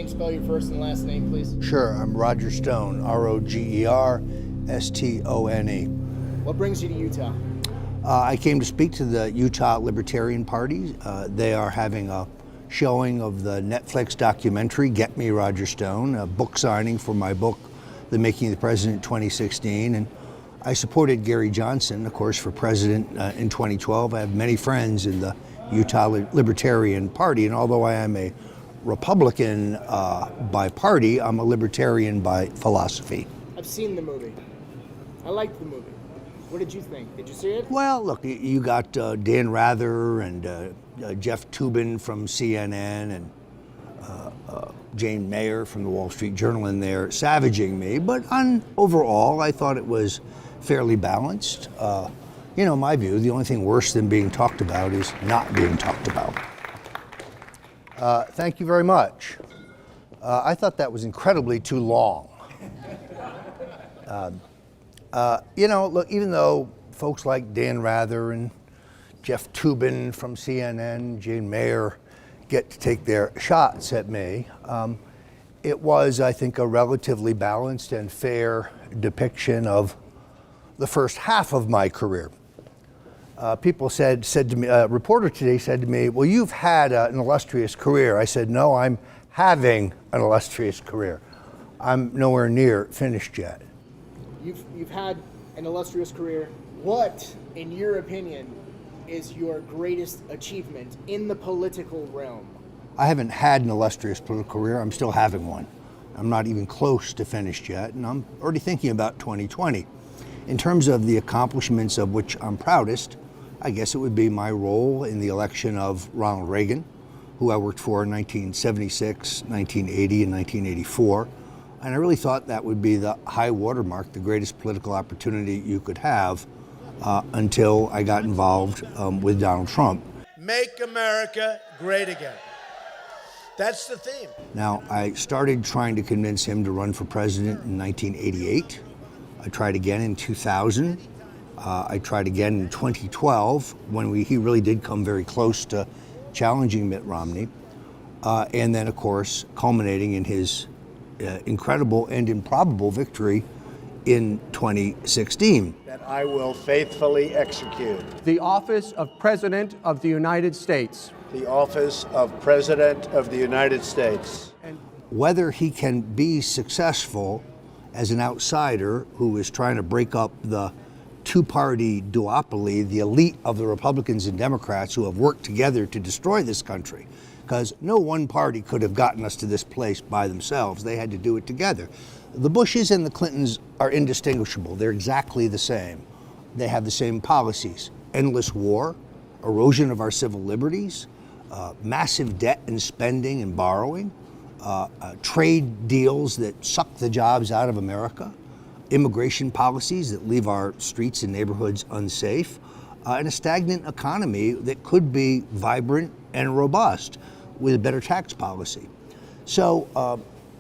and spell your first and last name, please? Sure, I'm Roger Stone, R-O-G-E-R-S-T-O-N-E. What brings you to Utah? I came to speak to the Utah Libertarian Party. They are having a showing of the Netflix documentary, Get Me, Roger Stone, a book signing for my book, The Making of the President 2016. And I supported Gary Johnson, of course, for president in 2012. I have many friends in the Utah Libertarian Party, and although I am a Republican by party, I'm a libertarian by philosophy. I've seen the movie. I liked the movie. What did you think? Did you see it? Well, look, you got Dan Rather and Jeff Toobin from CNN and Jane Mayer from the Wall Street Journal in there savaging me, but overall, I thought it was fairly balanced. My view, the only thing worse than being talked about is not being talked about. Thank you very much. I thought that was incredibly too long. Look, even though folks like Dan Rather and Jeff Toobin from CNN, Jane Mayer get to take their shots at me, it was, I think, a relatively balanced and fair depiction of the first half of my career. People said to me, a reporter today said to me, well, you've had an illustrious career. I said, no, I'm having an illustrious career. I'm nowhere near finished yet. You've had an illustrious career. What, in your opinion, is your greatest achievement in the political realm? I haven't had an illustrious political career. I'm still having one. I'm not even close to finished yet, and I'm already thinking about 2020. In terms of the accomplishments of which I'm proudest, I guess it would be my role in the election of Ronald Reagan, who I worked for in 1976, 1980, and 1984. And I really thought that would be the high watermark, the greatest political opportunity you could have until I got involved with Donald Trump. Make America great again. That's the theme. Now, I started trying to convince him to run for president in 1988. I tried again in 2000. I tried again in 2012 when he really did come very close to challenging Mitt Romney. And then, of course, culminating in his incredible and improbable victory in 2016. That I will faithfully execute. The office of President of the United States. The office of President of the United States. Whether he can be successful as an outsider who is trying to break up the two-party duopoly, the elite of the Republicans and Democrats who have worked together to destroy this country, because no one party could have gotten us to this place by themselves. They had to do it together. The Bushes and the Clintons are indistinguishable. They're exactly the same. They have the same policies: endless war, erosion of our civil liberties, massive debt and spending and borrowing, trade deals that suck the jobs out of America, immigration policies that leave our streets and neighborhoods unsafe, and a stagnant economy that could be vibrant and robust with a better tax policy. So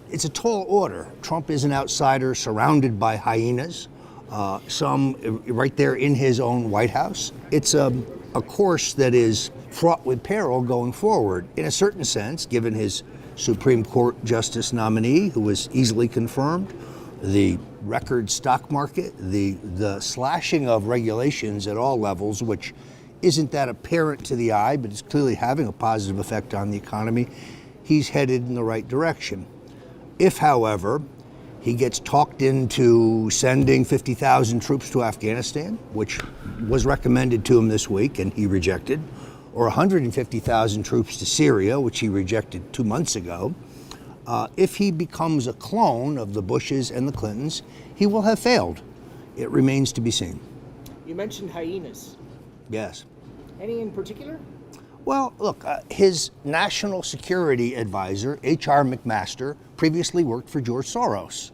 it's a tall order. Trump is an outsider surrounded by hyenas, some right there in his own White House. It's a course that is fraught with peril going forward, in a certain sense, given his Supreme Court Justice nominee, who was easily confirmed, the record stock market, the slashing of regulations at all levels, which isn't that apparent to the eye, but is clearly having a positive effect on the economy. He's headed in the right direction. If, however, he gets talked into sending 50,000 troops to Afghanistan, which was recommended to him this week and he rejected, or 150,000 troops to Syria, which he rejected 2 months ago, if he becomes a clone of the Bushes and the Clintons, he will have failed. It remains to be seen. You mentioned hyenas. Yes. Any in particular? Well, look, his national security advisor, H.R. McMaster, previously worked for George Soros.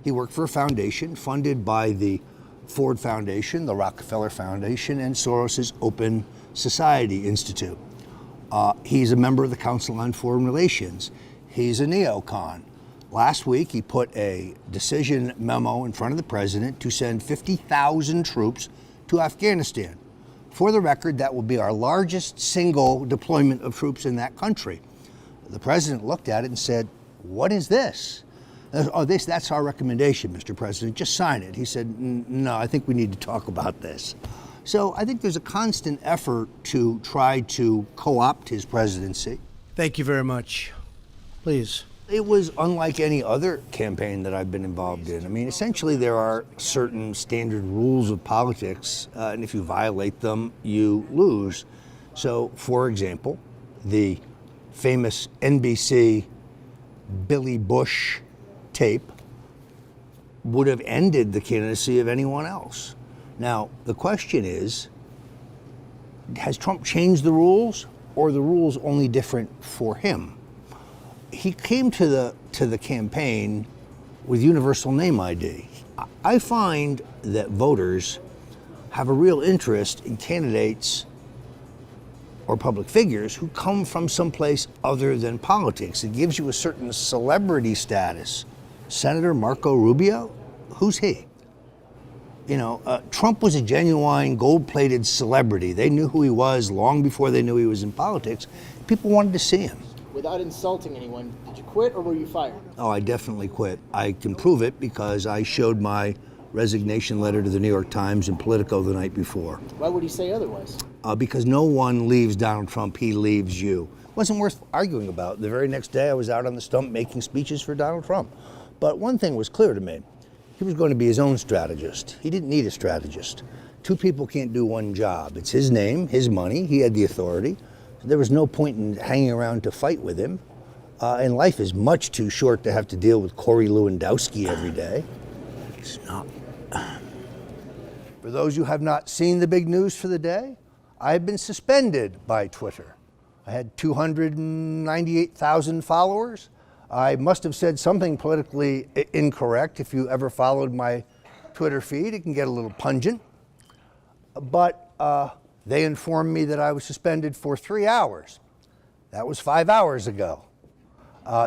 He worked for a foundation funded by the Ford Foundation, the Rockefeller Foundation, and Soros's Open Society Institute. He's a member of the Council on Foreign Relations. He's a neocon. Last week, he put a decision memo in front of the president to send 50,000 troops to Afghanistan. For the record, that will be our largest single deployment of troops in that country. The president looked at it and said, what is this? Oh, that's our recommendation, Mr. President, just sign it. He said, no, I think we need to talk about this. So I think there's a constant effort to try to co-opt his presidency. Thank you very much. Please. It was unlike any other campaign that I've been involved in. I mean, essentially there are certain standard rules of politics, and if you violate them, you lose. So, for example, the famous NBC Billy Bush tape would have ended the candidacy of anyone else. Now, the question is, has Trump changed the rules, or are the rules only different for him? He came to the campaign with universal name ID. I find that voters have a real interest in candidates or public figures who come from someplace other than politics. It gives you a certain celebrity status. Senator Marco Rubio, who's he? You know, Trump was a genuine gold-plated celebrity. They knew who he was long before they knew he was in politics. People wanted to see him. Without insulting anyone, did you quit or were you fired? Oh, I definitely quit. I can prove it because I showed my resignation letter to the New York Times and Politico the night before. Why would he say otherwise? Because no one leaves Donald Trump, he leaves you. It wasn't worth arguing about. The very next day I was out on the stump making speeches for Donald Trump. But one thing was clear to me. He was going to be his own strategist. He didn't need a strategist. Two people can't do one job. It's his name, his money, he had the authority. There was no point in hanging around to fight with him. And life is much too short to have to deal with Corey Lewandowski every day. It's not. For those who have not seen the big news for the day, I have been suspended by Twitter. I had 298,000 followers. I must have said something politically incorrect. If you ever followed my Twitter feed, it can get a little pungent. But they informed me that I was suspended for 3 hours. That was 5 hours ago.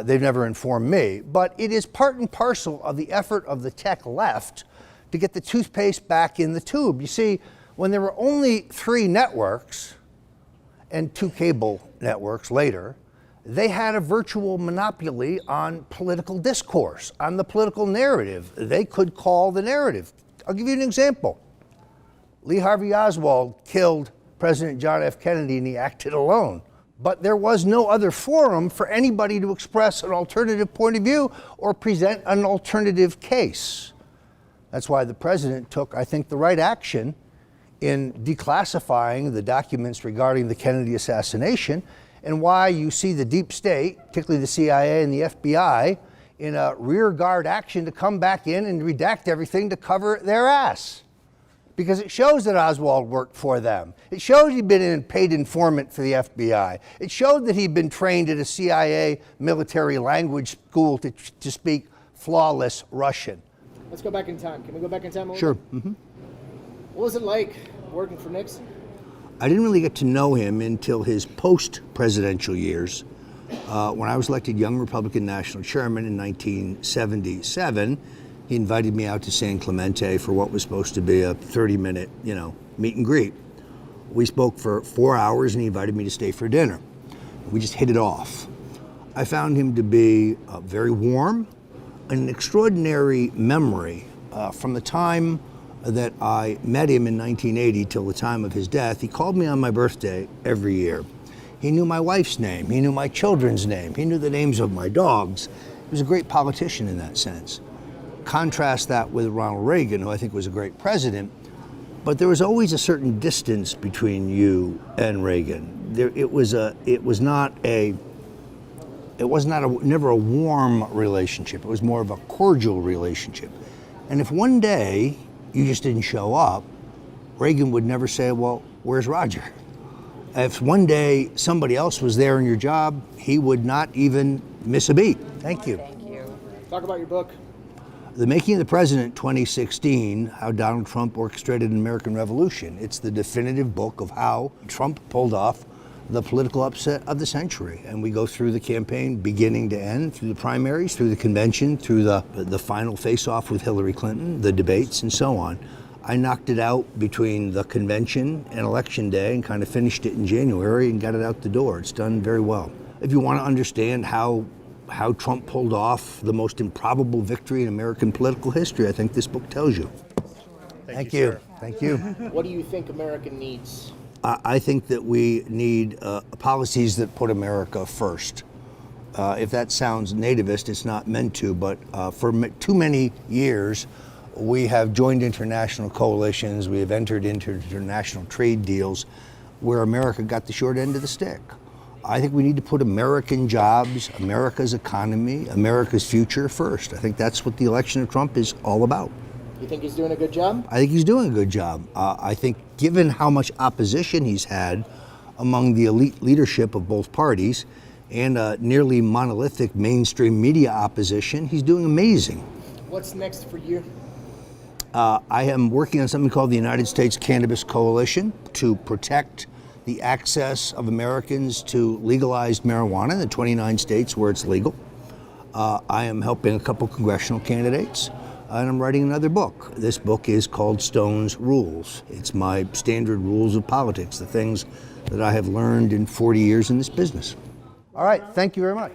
They've never informed me, but it is part and parcel of the effort of the tech left to get the toothpaste back in the tube. You see, when there were only 3 networks and 2 cable networks later, they had a virtual monopoly on political discourse, on the political narrative. They could call the narrative. I'll give you an example. Lee Harvey Oswald killed President John F. Kennedy and he acted alone. But there was no other forum for anybody to express an alternative point of view or present an alternative case. That's why the president took, I think, the right action in declassifying the documents regarding the Kennedy assassination, and why you see the deep state, particularly the CIA and the FBI, in a rear guard action to come back in and redact everything to cover their ass. Because it shows that Oswald worked for them. It shows he'd been a paid informant for the FBI. It showed that he'd been trained at a CIA military language school to speak flawless Russian. Let's go back in time. Can we go back in time a little Sure. bit? Mm-hmm. What was it like working for Nixon? I didn't really get to know him until his post-presidential years. When I was elected young Republican national chairman in 1977, he invited me out to San Clemente for what was supposed to be a 30-minute, meet and greet. We spoke for 4 hours and he invited me to stay for dinner. We just hit it off. I found him to be very warm, an extraordinary memory from the time that I met him in 1980 till the time of his death. He called me on my birthday every year. He knew my wife's name. He knew my children's name. He knew the names of my dogs. He was a great politician in that sense. Contrast that with Ronald Reagan, who I think was a great president, but there was always a certain distance between you and Reagan. It was never a warm relationship. It was more of a cordial relationship. And if one day you just didn't show up, Reagan would never say, well, where's Roger? If one day somebody else was there in your job, he would not even miss a beat. Thank you. Thank you. Talk about your book. The Making of the President 2016, How Donald Trump Orchestrated an American Revolution. It's the definitive book of how Trump pulled off the political upset of the century. And we go through the campaign beginning to end, through the primaries, through the convention, through the final face-off with Hillary Clinton, the debates, and so on. I knocked it out between the convention and election day and kind of finished it in January and got it out the door. It's done very well. If you want to understand how how Trump pulled off the most improbable victory in American political history. I think this book tells you. Thank you. sir. Thank you. What do you think America needs? I think that we need policies that put America first. If that sounds nativist, it's not meant to, but for too many years, we have joined international coalitions, we have entered into international trade deals where America got the short end of the stick. I think we need to put American jobs, America's economy, America's future first. I think that's what the election of Trump is all about. You think he's doing a good job? I think he's doing a good job. I think given how much opposition he's had among the elite leadership of both parties and nearly monolithic mainstream media opposition, he's doing amazing. What's next for you? I am working on something called the United States Cannabis Coalition to protect the access of Americans to legalized marijuana in the 29 states where it's legal. I am helping a couple congressional candidates, and I'm writing another book. This book is called Stone's Rules. It's my standard rules of politics, the things that I have learned in 40 years in this business. All right, thank you very much.